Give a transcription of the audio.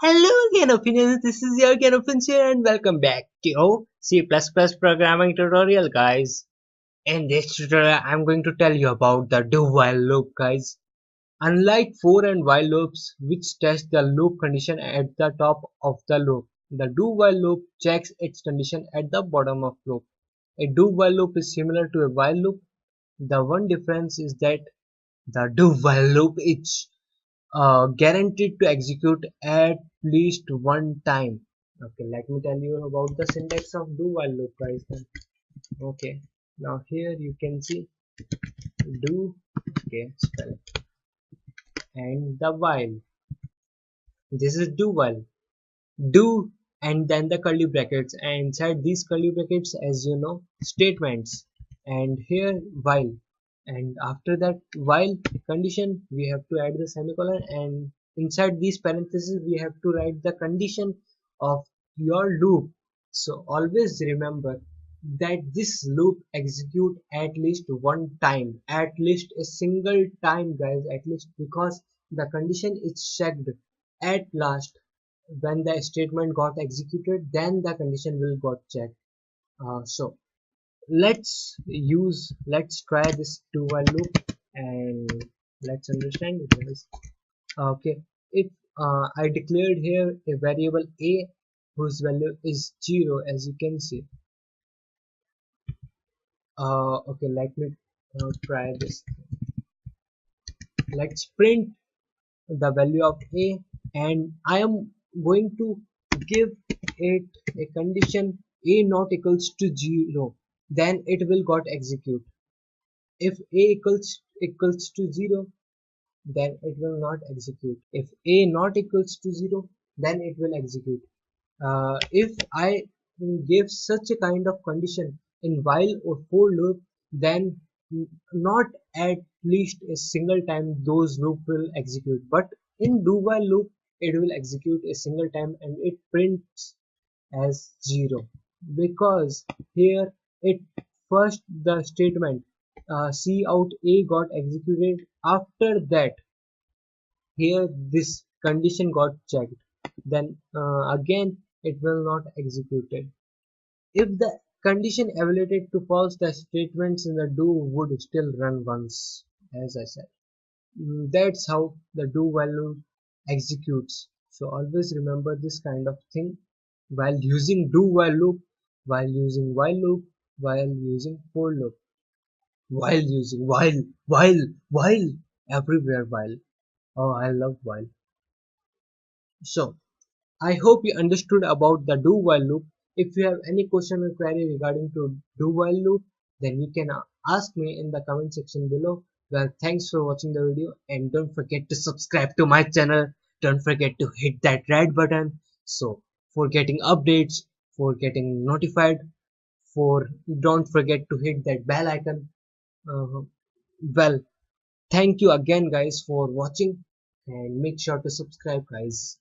Hello Ganofins, this is your Ganofins here and welcome back to your C++ programming tutorial guys. In this tutorial I'm going to tell you about the do while loop guys. Unlike for and while loops which test the loop condition at the top of the loop, the do while loop checks its condition at the bottom of loop. A do while loop is similar to a while loop. The one difference is that the do while loop is guaranteed to execute at least one time. Okay, let me tell you about the syntax of do while loop guys then. Okay, now here you can see do, okay, spell it, and the while. This is do while. Do and then the curly brackets, and inside these curly brackets, as you know, statements, and here while, and after that while condition we have to add the semicolon, and inside these parentheses we have to write the condition of your loop. So always remember that this loop execute at least one time, at least a single time guys, at least, because the condition is checked at last. When the statement got executed, then the condition will got checked. So let's try this do while loop and let's understand it guys. Okay, if I declared here a variable a whose value is 0, as you can see. Okay, let me try this. Let's print the value of a, and I am going to give it a condition a not equals to 0, then it will got execute. If a equals to 0, then it will not execute. If a not equals to 0, then it will execute. If I give such a kind of condition in while or for loop, then not at least a single time those loop will execute, but in do while loop it will execute a single time and it prints as 0, because here it first the statement C out A got executed. After that, here this condition got checked, then again it will not executed. If the condition evaluated to false, the statements in the do would still run once, as I said. That's how the do while loop executes. So always remember this kind of thing while using do while loop, while using while loop, while using for loop, while using while, everywhere while. Oh, I love while. So I hope you understood about the do while loop. If you have any question or query regarding to do while loop, then you can ask me in the comment section below. Well, thanks for watching the video and don't forget to subscribe to my channel. Don't forget to hit that red button. So for getting updates, for getting notified, for don't forget to hit that bell icon. Uh, well, thank you again guys for watching and make sure to subscribe guys.